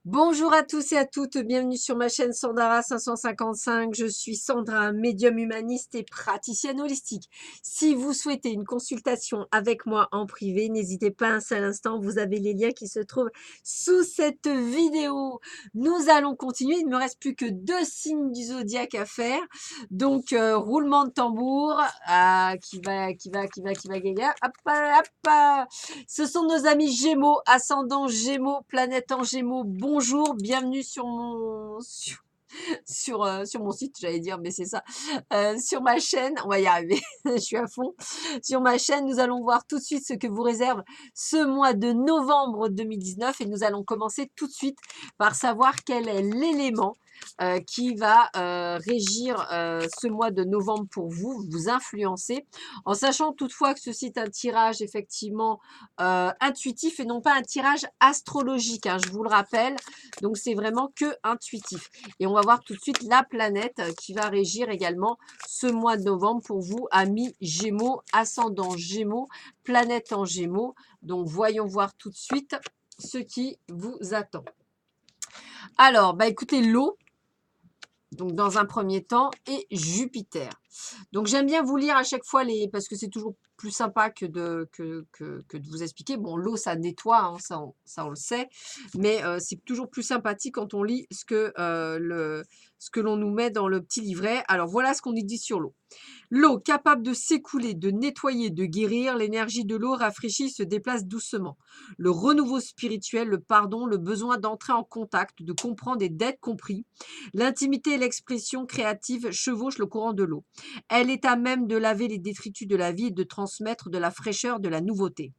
Bonjour à tous et à toutes, bienvenue sur ma chaîne Sandara 555. Je suis Sandra, médium humaniste et praticienne holistique. Si vous souhaitez une consultation avec moi en privé, n'hésitez pas un seul instant, vous avez les liens qui se trouvent sous cette vidéo. Nous allons continuer, il ne me reste plus que 2 signes du zodiaque à faire. Donc, roulement de tambour, gaga, hop, hop. Ce sont nos amis Gémeaux, ascendant Gémeaux, planète en Gémeaux. Bonjour, bienvenue sur sur mon site, j'allais dire, mais c'est ça. Sur ma chaîne, on va y arriver, je suis à fond. Sur ma chaîne, nous allons voir tout de suite ce que vous réserve ce mois de novembre 2019 et nous allons commencer tout de suite par savoir quel est l'élément qui va régir ce mois de novembre pour vous, vous influencer, en sachant toutefois que ceci est un tirage effectivement intuitif et non pas un tirage astrologique, hein, je vous le rappelle. Donc c'est vraiment que intuitif. Et on va voir tout de suite la planète qui va régir également ce mois de novembre pour vous, amis Gémeaux, ascendant Gémeaux, planète en Gémeaux. Donc voyons voir tout de suite ce qui vous attend. Alors, bah écoutez, l'eau, donc dans un premier temps, et Jupiter. Donc j'aime bien vous lire à chaque fois parce que c'est toujours plus sympa que de vous expliquer. Bon, l'eau, ça nettoie, hein, ça on le sait, mais c'est toujours plus sympathique quand on lit ce que l'on nous met dans le petit livret. Alors voilà ce qu'on nous dit sur l'eau. L'eau, capable de s'écouler, de nettoyer, de guérir, l'énergie de l'eau rafraîchit, se déplace doucement. Le renouveau spirituel, le pardon, le besoin d'entrer en contact, de comprendre et d'être compris. L'intimité et l'expression créative chevauchent le courant de l'eau. Elle est à même de laver les détritus de la vie et de transmettre de la fraîcheur, de la nouveauté.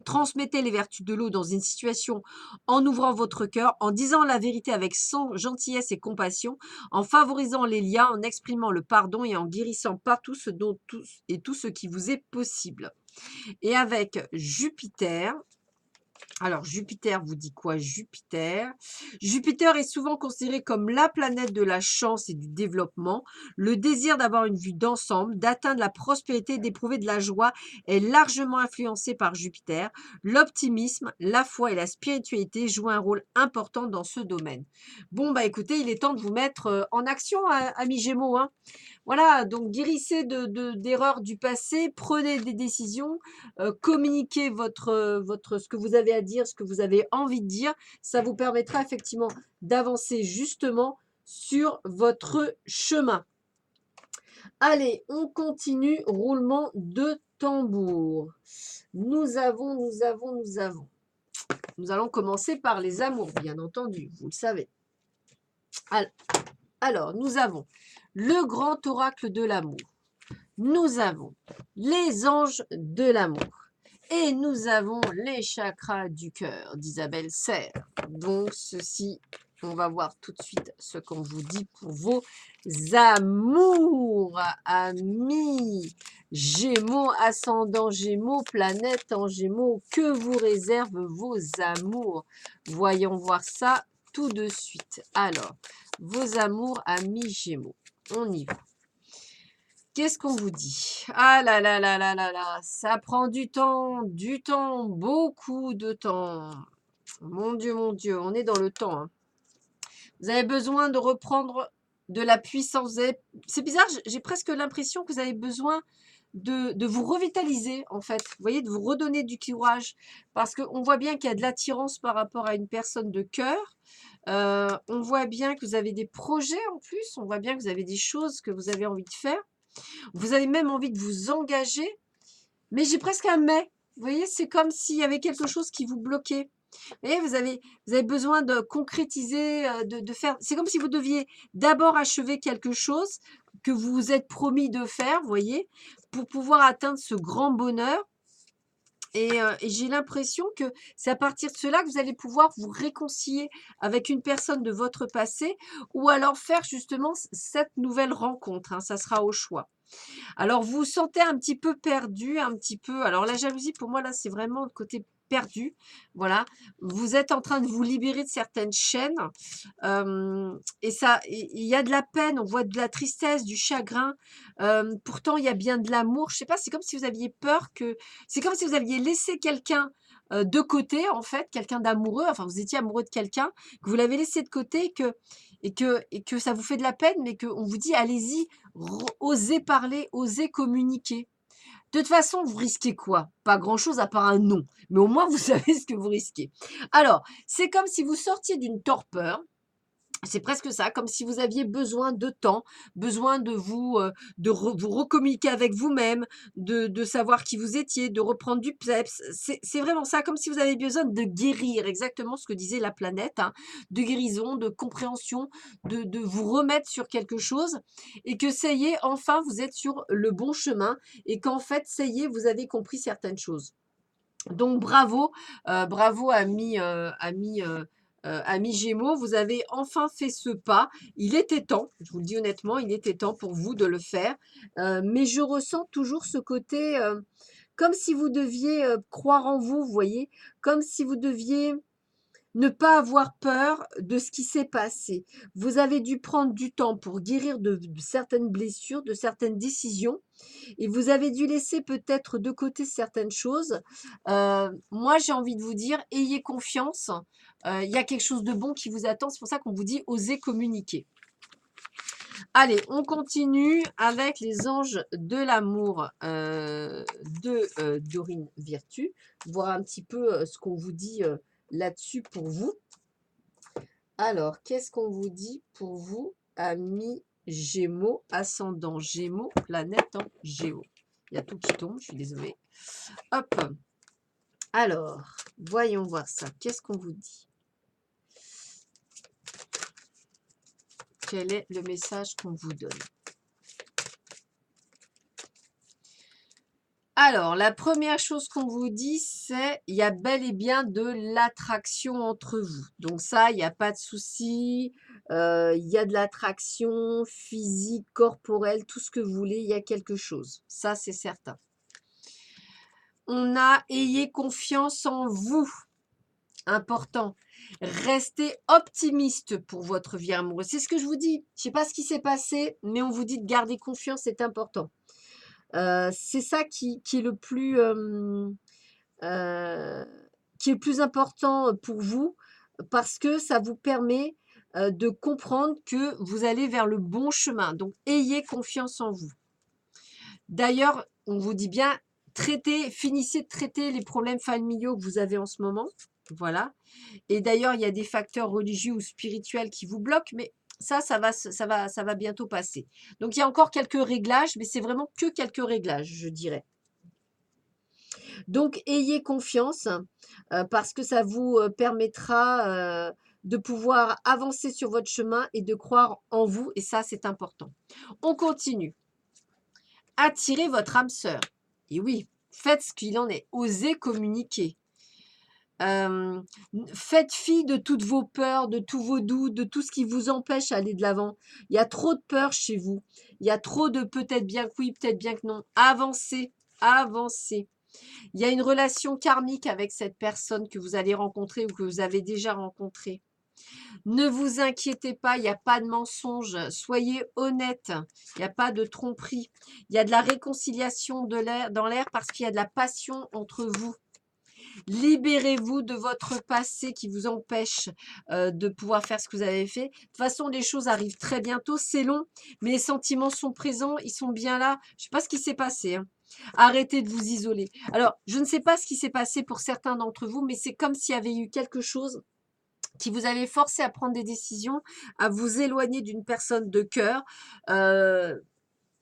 Transmettez les vertus de l'eau dans une situation en ouvrant votre cœur, en disant la vérité avec gentillesse et compassion, en favorisant les liens, en exprimant le pardon et en guérissant partout tout ce qui vous est possible. Et avec Jupiter, alors, Jupiter vous dit quoi? Jupiter. Jupiter est souvent considéré comme la planète de la chance et du développement. Le désir d'avoir une vue d'ensemble, d'atteindre la prospérité, d'éprouver de la joie est largement influencé par Jupiter. L'optimisme, la foi et la spiritualité jouent un rôle important dans ce domaine. Bon, bah écoutez, il est temps de vous mettre en action, hein, amis Gémeaux, hein. Voilà, donc guérissez d'erreurs du passé, prenez des décisions, communiquez ce que vous avez à dire, ce que vous avez envie de dire. Ça vous permettra effectivement d'avancer justement sur votre chemin. Allez, on continue, roulement de tambour. Nous avons. Nous allons commencer par les amours, bien entendu, vous le savez. Alors, nous avons le grand oracle de l'amour. Nous avons les anges de l'amour. Et nous avons les chakras du cœur d'Isabelle Serre. Donc, ceci, on va voir tout de suite ce qu'on vous dit pour vos amours, amis. Gémeaux, ascendant Gémeaux, planète en Gémeaux. Que vous réservent vos amours? Voyons voir ça tout de suite. Alors, vos amours, amis Gémeaux. On y va. Qu'est-ce qu'on vous dit? Ah là là là là là là, ça prend du temps, beaucoup de temps. Mon Dieu, on est dans le temps, hein. Vous avez besoin de reprendre de la puissance. C'est bizarre, j'ai presque l'impression que vous avez besoin de vous revitaliser, en fait. Vous voyez, de vous redonner du courage. Parce qu'on voit bien qu'il y a de l'attirance par rapport à une personne de cœur. On voit bien que vous avez des projets en plus. On voit bien que vous avez des choses que vous avez envie de faire. Vous avez même envie de vous engager, mais j'ai presque un mais. Vous voyez, c'est comme s'il y avait quelque chose qui vous bloquait. Vous voyez, vous avez besoin de concrétiser, de faire. C'est comme si vous deviez d'abord achever quelque chose que vous vous êtes promis de faire, vous voyez, pour pouvoir atteindre ce grand bonheur. Et j'ai l'impression que c'est à partir de cela que vous allez pouvoir vous réconcilier avec une personne de votre passé ou alors faire justement cette nouvelle rencontre, hein, ça sera au choix. Alors, vous vous sentez un petit peu perdu, un petit peu. Alors, la jalousie, pour moi, là, c'est vraiment le côté perdu. Voilà. Vous êtes en train de vous libérer de certaines chaînes. Et ça, il y a de la peine, on voit de la tristesse, du chagrin. Pourtant, il y a bien de l'amour. Je sais pas, c'est comme si vous aviez peur que. C'est comme si vous aviez laissé quelqu'un de côté, en fait, quelqu'un d'amoureux. Enfin, vous étiez amoureux de quelqu'un, que vous l'avez laissé de côté, et que ça vous fait de la peine, mais qu'on vous dit, allez-y, osez parler, osez communiquer. De toute façon, vous risquez quoi? Pas grand-chose à part un non. Mais au moins, vous savez ce que vous risquez. Alors, c'est comme si vous sortiez d'une torpeur. C'est presque ça, comme si vous aviez besoin de temps, besoin de vous, vous recommuniquer avec vous-même, de savoir qui vous étiez, de reprendre du peps. C'est vraiment ça, comme si vous avez besoin de guérir, exactement ce que disait la planète, hein, de guérison, de compréhension, de vous remettre sur quelque chose et que ça y est, enfin, vous êtes sur le bon chemin et qu'en fait, ça y est, vous avez compris certaines choses. Donc bravo, bravo amis Gémeaux, vous avez enfin fait ce pas. Il était temps, je vous le dis honnêtement, il était temps pour vous de le faire. Mais je ressens toujours ce côté, comme si vous deviez croire en vous, vous voyez, comme si vous deviez ne pas avoir peur de ce qui s'est passé. Vous avez dû prendre du temps pour guérir de certaines blessures, de certaines décisions et vous avez dû laisser peut-être de côté certaines choses. Moi, j'ai envie de vous dire, ayez confiance. Il y a quelque chose de bon qui vous attend. C'est pour ça qu'on vous dit, osez communiquer. Allez, on continue avec les anges de l'amour de Dorine Virtue. Voir un petit peu ce qu'on vous dit là-dessus pour vous. Alors, qu'est-ce qu'on vous dit pour vous, amis Gémeaux, ascendant Gémeaux, planète en Géo? Il y a tout qui tombe, je suis désolée. Hop. Alors, voyons voir ça. Qu'est-ce qu'on vous dit? Quel est le message qu'on vous donne? Alors, la première chose qu'on vous dit, c'est il y a bel et bien de l'attraction entre vous. Donc ça, il n'y a pas de souci. Il y a de l'attraction physique, corporelle, tout ce que vous voulez, il y a quelque chose. Ça, c'est certain. On a ayez confiance en vous. Important. Restez optimiste pour votre vie amoureuse. C'est ce que je vous dis. Je ne sais pas ce qui s'est passé, mais on vous dit de garder confiance, c'est important. C'est ça qui est le plus important pour vous parce que ça vous permet de comprendre que vous allez vers le bon chemin. Donc, ayez confiance en vous. D'ailleurs, on vous dit bien, finissez de traiter les problèmes familiaux que vous avez en ce moment. Voilà. Et d'ailleurs, il y a des facteurs religieux ou spirituels qui vous bloquent, mais ça va bientôt passer. Donc, il y a encore quelques réglages, mais c'est vraiment que quelques réglages, je dirais. Donc, ayez confiance parce que ça vous permettra de pouvoir avancer sur votre chemin et de croire en vous. Et ça, c'est important. On continue. Attirez votre âme sœur. Et oui, faites ce qu'il en est. Osez communiquer. Faites fi de toutes vos peurs, de tous vos doutes, de tout ce qui vous empêche d'aller de l'avant. Il y a trop de peur chez vous. Il y a trop de peut-être bien que oui, peut-être bien que non. Avancez, avancez. Il y a une relation karmique avec cette personne que vous allez rencontrer ou que vous avez déjà rencontrée. Ne vous inquiétez pas, il n'y a pas de mensonge. Soyez honnête. Il n'y a pas de tromperie. Il y a de la réconciliation dans l'air parce qu'il y a de la passion entre vous. Libérez-vous de votre passé qui vous empêche de pouvoir faire ce que vous avez fait. De toute façon, les choses arrivent très bientôt. C'est long, mais les sentiments sont présents. Ils sont bien là. Je ne sais pas ce qui s'est passé. Hein. Arrêtez de vous isoler. Alors, je ne sais pas ce qui s'est passé pour certains d'entre vous, mais c'est comme s'il y avait eu quelque chose qui vous avait forcé à prendre des décisions, à vous éloigner d'une personne de cœur.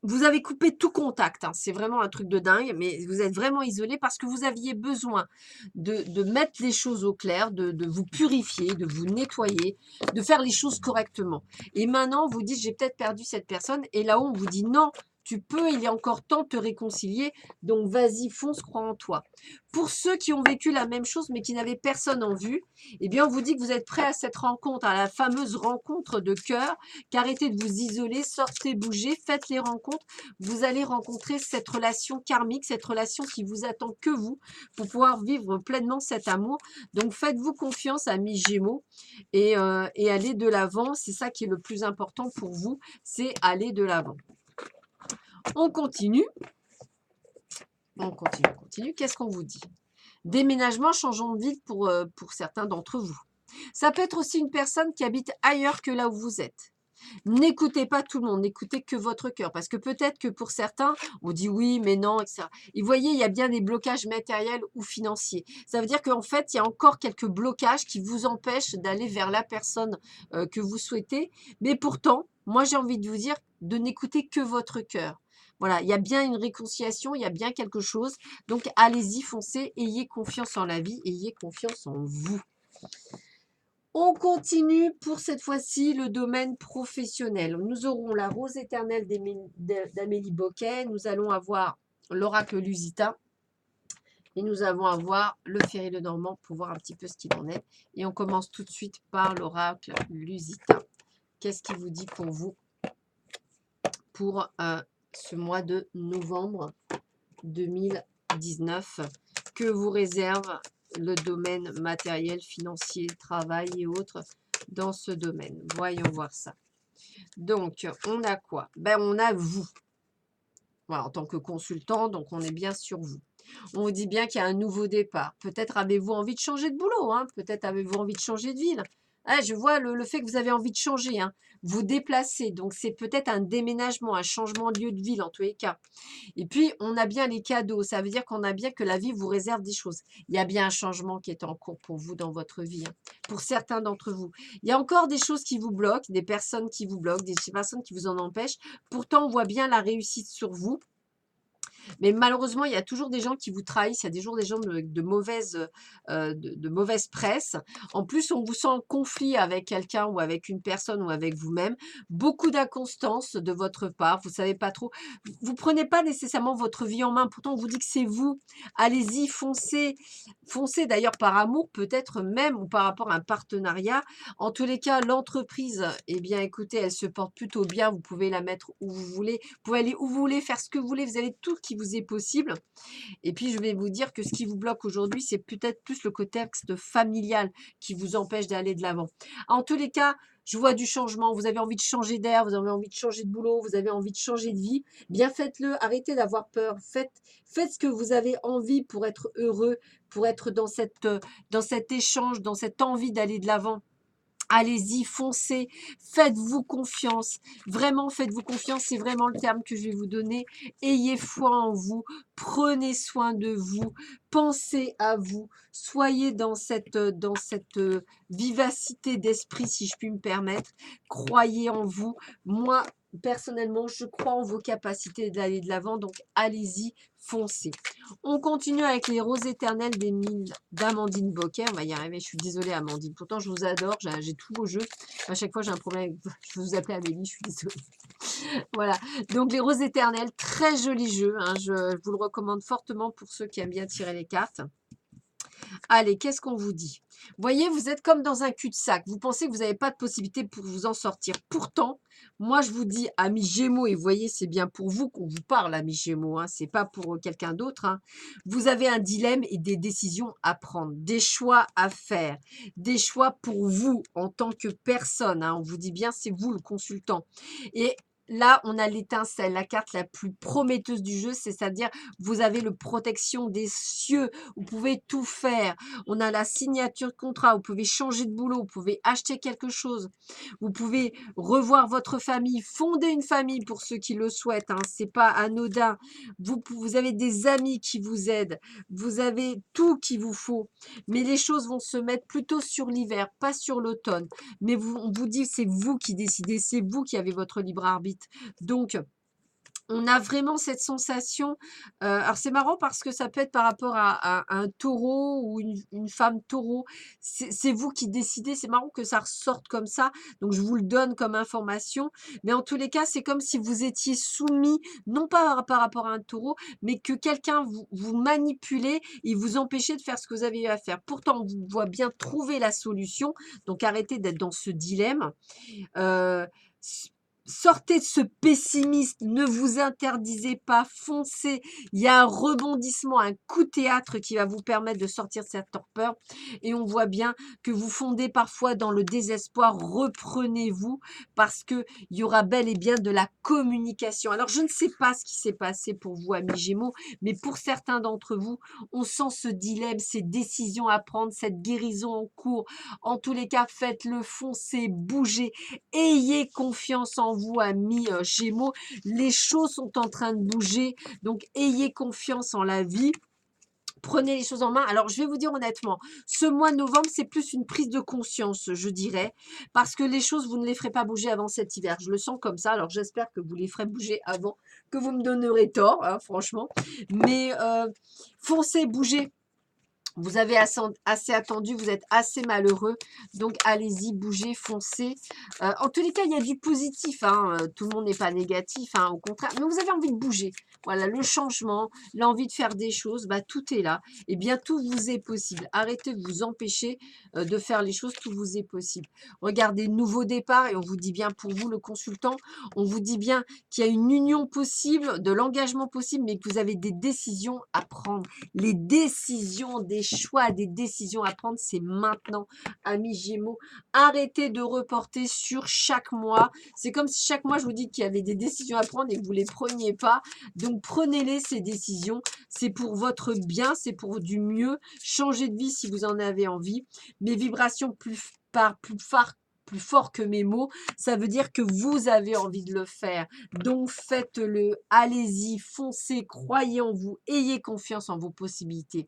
Vous avez coupé tout contact, hein. C'est vraiment un truc de dingue, mais vous êtes vraiment isolé parce que vous aviez besoin de mettre les choses au clair, de vous purifier, de vous nettoyer, de faire les choses correctement. Et maintenant, vous dites, j'ai peut-être perdu cette personne. Et là-haut, on vous dit, non, tu peux, il est encore temps de te réconcilier. Donc, vas-y, fonce, crois en toi. Pour ceux qui ont vécu la même chose, mais qui n'avaient personne en vue, eh bien, on vous dit que vous êtes prêts à cette rencontre, à la fameuse rencontre de cœur, qu'arrêtez de vous isoler, sortez, bougez, faites les rencontres. Vous allez rencontrer cette relation karmique, cette relation qui vous attend que vous, pour pouvoir vivre pleinement cet amour. Donc, faites-vous confiance, amis Gémeaux, et allez de l'avant. C'est ça qui est le plus important pour vous, c'est aller de l'avant. On continue. On continue, on continue. Qu'est-ce qu'on vous dit? Déménagement, changeons de ville pour certains d'entre vous. Ça peut être aussi une personne qui habite ailleurs que là où vous êtes. N'écoutez pas tout le monde, n'écoutez que votre cœur. Parce que peut-être que pour certains, on dit oui, mais non, etc. Et vous voyez, il y a bien des blocages matériels ou financiers. Ça veut dire qu'en fait, il y a encore quelques blocages qui vous empêchent d'aller vers la personne que vous souhaitez. Mais pourtant, moi, j'ai envie de vous dire de n'écouter que votre cœur. Voilà, il y a bien une réconciliation, il y a bien quelque chose. Donc, allez-y, foncez, ayez confiance en la vie, ayez confiance en vous. On continue pour cette fois-ci le domaine professionnel. Nous aurons la rose éternelle d'Amélie Boquet. Nous allons avoir l'oracle Lusita. Et nous allons avoir le Ferry de Normand pour voir un petit peu ce qu'il en est. Et on commence tout de suite par l'oracle Lusita. Qu'est-ce qu'il vous dit pour vous pour ce mois de novembre 2019 que vous réserve le domaine matériel, financier, travail et autres dans ce domaine? Voyons voir ça. Donc, on a quoi? Ben, on a vous. Voilà, en tant que consultant, donc on est bien sur vous. On vous dit bien qu'il y a un nouveau départ. Peut-être avez-vous envie de changer de boulot, hein? Peut-être avez-vous envie de changer de ville. Ah, je vois le fait que vous avez envie de changer, hein? Vous déplacer, donc c'est peut-être un déménagement, un changement de lieu de ville en tous les cas. Et puis, on a bien les cadeaux. Ça veut dire qu'on a bien que la vie vous réserve des choses. Il y a bien un changement qui est en cours pour vous dans votre vie, hein, pour certains d'entre vous. Il y a encore des choses qui vous bloquent, des personnes qui vous bloquent, des personnes qui vous en empêchent. Pourtant, on voit bien la réussite sur vous. Mais malheureusement, il y a toujours des gens qui vous trahissent, il y a toujours des gens de mauvaise presse. En plus, on vous sent en conflit avec quelqu'un ou avec une personne ou avec vous-même. Beaucoup d'inconstance de votre part, vous ne savez pas trop. Vous ne prenez pas nécessairement votre vie en main, pourtant on vous dit que c'est vous. Allez-y, foncez. Foncez d'ailleurs par amour, peut-être même, ou par rapport à un partenariat. En tous les cas, l'entreprise, eh bien écoutez, elle se porte plutôt bien, vous pouvez la mettre où vous voulez, vous pouvez aller où vous voulez, faire ce que vous voulez, vous avez tout qui vous est possible. Et puis, je vais vous dire que ce qui vous bloque aujourd'hui, c'est peut-être plus le contexte familial qui vous empêche d'aller de l'avant. En tous les cas, je vois du changement. Vous avez envie de changer d'air, vous avez envie de changer de boulot, vous avez envie de changer de vie. Bien faites-le, arrêtez d'avoir peur. Faites ce que vous avez envie pour être heureux, pour être dans cet échange, dans cette envie d'aller de l'avant. Allez-y, foncez, faites-vous confiance. Vraiment, faites-vous confiance, c'est vraiment le terme que je vais vous donner. Ayez foi en vous, prenez soin de vous, pensez à vous, soyez dans cette vivacité d'esprit, si je puis me permettre. Croyez en vous. Moi, personnellement, je crois en vos capacités d'aller de l'avant, donc allez-y, foncez. On continue avec les roses éternelles d'Amandine Boquet. On va y arriver. Je suis désolée, Amandine. Pourtant, je vous adore. J'ai tous vos jeux. À chaque fois, j'ai un problème avec vous. Je vous appelais Amélie. Je suis désolée. Voilà. Donc, les roses éternelles, très joli jeu, hein. Je vous le recommande fortement pour ceux qui aiment bien tirer les cartes. Allez, qu'est-ce qu'on vous dit? Voyez, vous êtes comme dans un cul-de-sac. Vous pensez que vous n'avez pas de possibilité pour vous en sortir. Pourtant, moi, je vous dis, amis Gémeaux, et vous voyez, c'est bien pour vous qu'on vous parle, amis Gémeaux, hein, c'est pas pour quelqu'un d'autre. Hein. Vous avez un dilemme et des décisions à prendre, des choix à faire, des choix pour vous en tant que personne. Hein. On vous dit bien, c'est vous le consultant. Et là, on a l'étincelle, la carte la plus prometteuse du jeu, c'est-à-dire vous avez le protection des cieux, vous pouvez tout faire. On a la signature de contrat, vous pouvez changer de boulot, vous pouvez acheter quelque chose, vous pouvez revoir votre famille, fonder une famille pour ceux qui le souhaitent, hein, c'est pas anodin. Vous avez des amis qui vous aident, vous avez tout qu'il vous faut, mais les choses vont se mettre plutôt sur l'hiver, pas sur l'automne. Mais on vous dit c'est vous qui décidez, c'est vous qui avez votre libre arbitre. Donc, On a vraiment cette sensation, alors c'est marrant parce que ça peut être par rapport à un taureau ou une femme taureau. C'est vous qui décidez, c'est marrant que ça ressorte comme ça, donc je vous le donne comme information. Mais en tous les cas, c'est comme si vous étiez soumis, non pas par rapport à un taureau, mais que quelqu'un vous manipulait et vous empêchait de faire ce que vous avez à faire. Pourtant, on vous voit bien trouver la solution, donc arrêtez d'être dans ce dilemme. Heu, s Sortez de ce pessimisme, ne vous interdisez pas, foncez. Il y a un rebondissement, un coup de théâtre qui va vous permettre de sortir de cette torpeur et on voit bien que vous fondez parfois dans le désespoir. Reprenez-vous parce qu'il y aura bel et bien de la communication. Alors je ne sais pas ce qui s'est passé pour vous, amis Gémeaux, mais pour certains d'entre vous, on sent ce dilemme, ces décisions à prendre, cette guérison en cours. En tous les cas, faites-le, foncez, bougez. Ayez confiance en vous, amis Gémeaux. Les choses sont en train de bouger, donc ayez confiance en la vie. Prenez les choses en main. Alors, je vais vous dire honnêtement, ce mois de novembre, c'est plus une prise de conscience, je dirais, parce que les choses, vous ne les ferez pas bouger avant cet hiver. Je le sens comme ça. Alors, j'espère que vous les ferez bouger avant, que vous me donnerez tort, hein, franchement. Mais foncez, bougez. Vous avez assez attendu, vous êtes assez malheureux, donc allez-y, bougez, foncez. En tous les cas, il y a du positif, hein, tout le monde n'est pas négatif, hein, au contraire, mais vous avez envie de bouger. Voilà, le changement, l'envie de faire des choses, bah, tout est là. Et bien, tout vous est possible. Arrêtez de vous empêcher de faire les choses, tout vous est possible. Regardez, nouveau départ, et on vous dit bien pour vous, le consultant, on vous dit bien qu'il y a une union possible, de l'engagement possible, mais que vous avez des décisions à prendre. Les décisions, des choix, des décisions à prendre, c'est maintenant, amis Gémeaux. Arrêtez de reporter sur chaque mois. C'est comme si chaque mois, je vous dis qu'il y avait des décisions à prendre et que vous ne les preniez pas. Donc, prenez-les, ces décisions. C'est pour votre bien, c'est pour du mieux. Changez de vie si vous en avez envie. Mes vibrations plus fort que mes mots, ça veut dire que vous avez envie de le faire. Donc faites-le, allez-y, foncez, croyez en vous, ayez confiance en vos possibilités.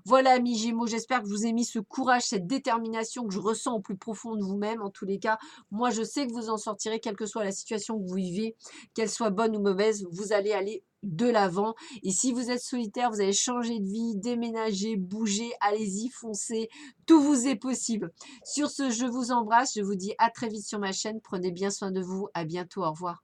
Voilà, amis Gémeaux, j'espère que je vous ai mis ce courage, cette détermination que je ressens au plus profond de vous-même. En tous les cas, moi je sais que vous en sortirez, quelle que soit la situation que vous vivez, qu'elle soit bonne ou mauvaise, vous allez aller de l'avant. Et si vous êtes solitaire, vous allez changer de vie, déménager, bouger, allez-y, foncez, tout vous est possible. Sur ce, je vous embrasse, je vous dis à très vite sur ma chaîne, prenez bien soin de vous, à bientôt, au revoir.